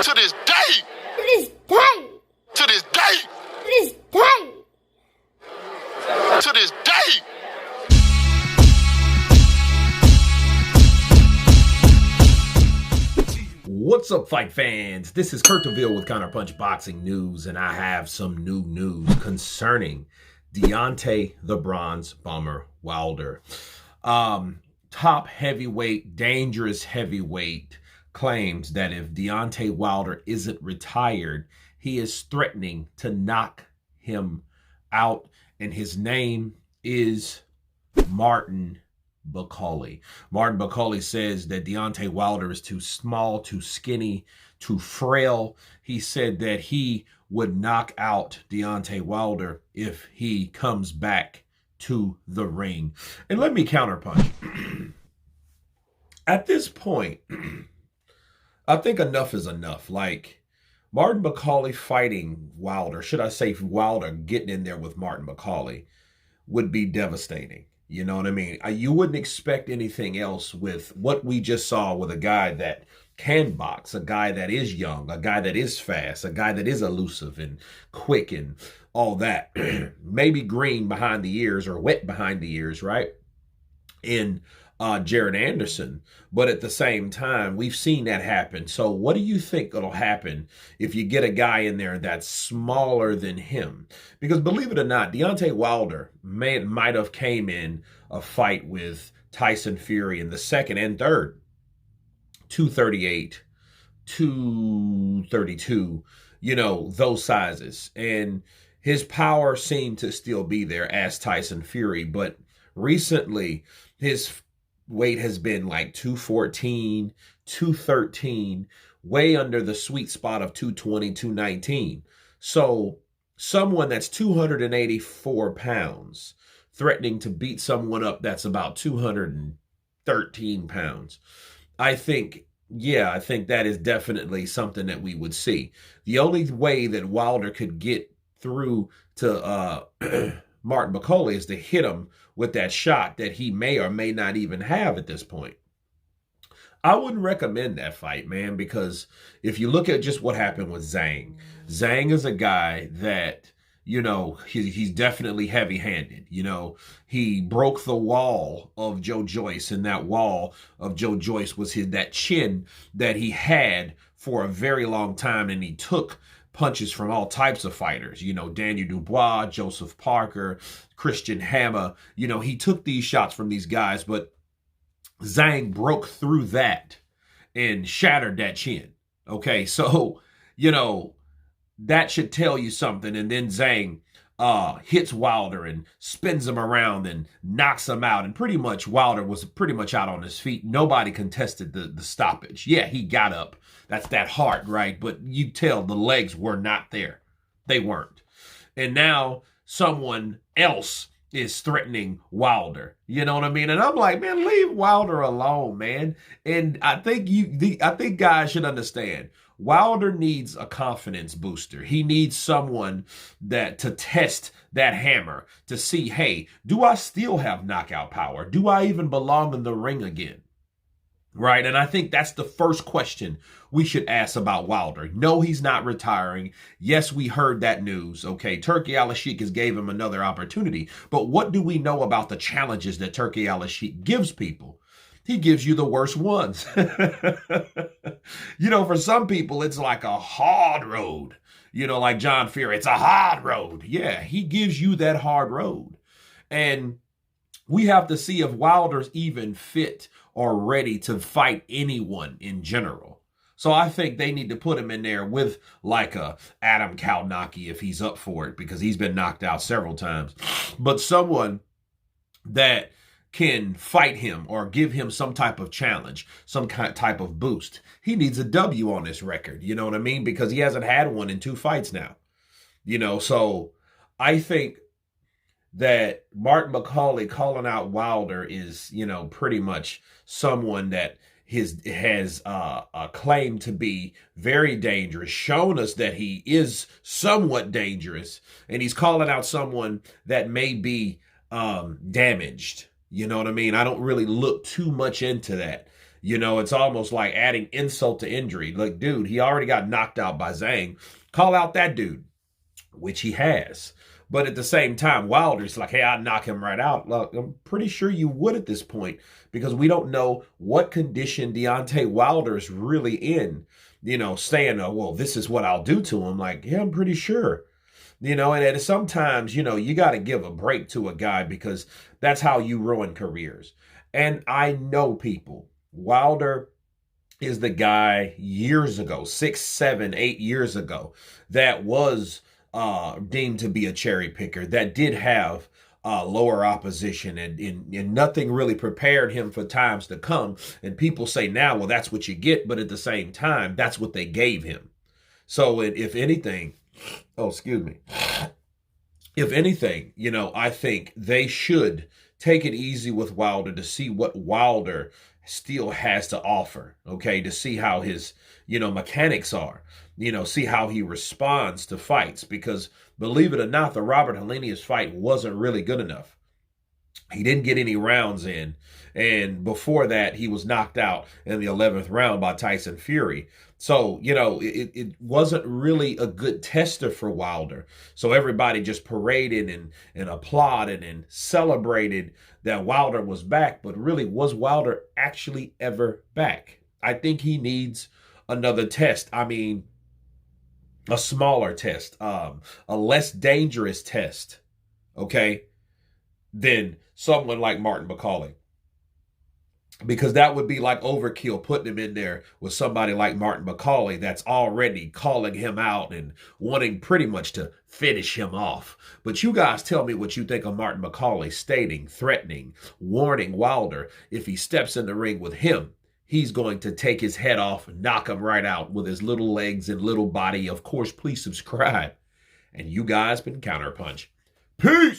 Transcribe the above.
To this day. To this day. To this day. To this day. To this day. What's up, fight fans? This is Kurt DeVille with Counterpunch Boxing News, and I have some new news concerning Deontay the Bronze Bomber Wilder. Top heavyweight, dangerous heavyweight, claims that if Deontay Wilder isn't retired, he is threatening to knock him out, and his name is Martin Bakole. Martin Bakole says that Deontay Wilder is too small, too skinny, too frail. He said that he would knock out Deontay Wilder if he comes back to the ring. And let me counterpunch. At this point, I think enough is enough. Like, Martin Bakole fighting Wilder, should I say Wilder getting in there with Martin Bakole, would be devastating. You know what I mean? You wouldn't expect anything else with what we just saw with a guy that can box, a guy that is young, a guy that is fast, a guy that is elusive and quick and all that. Maybe green behind the ears or wet behind the ears, right? In Jared Anderson. But at the same time, we've seen that happen. So what do you think will happen if you get a guy in there that's smaller than him? Because believe it or not, Deontay Wilder might have came in a fight with Tyson Fury in the second and third, 238, 232, you know, those sizes. And his power seemed to still be there as Tyson Fury. But recently, his weight has been like 214, 213, way under the sweet spot of 220, 219. So someone that's 284 pounds threatening to beat someone up that's about 213 pounds. I think that is definitely something that we would see. The only way that Wilder could get through to Martin Bakole is to hit him with that shot that he may or may not even have at this point. I wouldn't recommend that fight, man, because if you look at just what happened with Zhang is a guy that, you know, he's definitely heavy-handed. You know, he broke the wall of Joe Joyce, and that wall of Joe Joyce was that chin that he had for a very long time, and he took punches from all types of fighters, you know, Daniel Dubois, Joseph Parker, Christian Hammer. You know, he took these shots from these guys, but Zhang broke through that and shattered that chin. Okay, so, you know, that should tell you something. And then Zhang hits Wilder and spins him around and knocks him out. And pretty much Wilder was pretty much out on his feet. Nobody contested the stoppage. Yeah, he got up. That's that heart, right? But you tell the legs were not there. They weren't. And now someone else is threatening Wilder. You know what I mean? And I'm like, man, leave Wilder alone, man. And I think guys should understand. Wilder needs a confidence booster. He needs someone to test that hammer to see, hey, do I still have knockout power? Do I even belong in the ring again? Right? And I think that's the first question we should ask about Wilder. No, he's not retiring. Yes, we heard that news. Okay, Turki Al-Sheikh has gave him another opportunity. But what do we know about the challenges that Turki Al-Sheikh gives people? He gives you the worst ones. You know, for some people, it's like a hard road. You know, like John Fury, it's a hard road. Yeah, he gives you that hard road. And we have to see if Wilder's even fit or ready to fight anyone in general. So I think they need to put him in there with like a Adam Kalnacki if he's up for it, because he's been knocked out several times. But someone that can fight him or give him some type of challenge, some type of boost. He needs a W on this record, you know what I mean? Because he hasn't had one in 2 fights now. You know, so I think that Martin Bakole calling out Wilder is, you know, pretty much someone that has a claim to be very dangerous, shown us that he is somewhat dangerous, and he's calling out someone that may be damaged. You know what I mean? I don't really look too much into that. It's almost like adding insult to injury. Like, dude, he already got knocked out by Zhang. Call out that dude, which he has. But at the same time, Wilder's like, hey, I'll knock him right out. Look, I'm pretty sure you would at this point because we don't know what condition Deontay Wilder is really in, saying, oh, well, this is what I'll do to him. Like, yeah, I'm pretty sure. And sometimes, you got to give a break to a guy because that's how you ruin careers. And I know people, Wilder is the guy years ago, 6, 7, 8 years ago, that was deemed to be a cherry picker, that did have lower opposition, and nothing really prepared him for times to come. And people say now, well, that's what you get. But at the same time, that's what they gave him. So if anything, oh, excuse me. If anything, I think they should take it easy with Wilder to see what Wilder still has to offer, okay, to see how his, mechanics are, see how he responds to fights. Because believe it or not, the Robert Helenius fight wasn't really good enough. He didn't get any rounds in. And before that, he was knocked out in the 11th round by Tyson Fury. So, it wasn't really a good tester for Wilder. So everybody just paraded and applauded and celebrated that Wilder was back. But really, was Wilder actually ever back? I think he needs another test. I mean, a smaller test, a less dangerous test, okay, than someone like Martin Bakole. Because that would be like overkill, putting him in there with somebody like Martin Bakole that's already calling him out and wanting pretty much to finish him off. But you guys tell me what you think of Martin Bakole stating, threatening, warning Wilder if he steps in the ring with him, he's going to take his head off and knock him right out with his little legs and little body. Of course, please subscribe. And you guys been Counterpunch. Peace!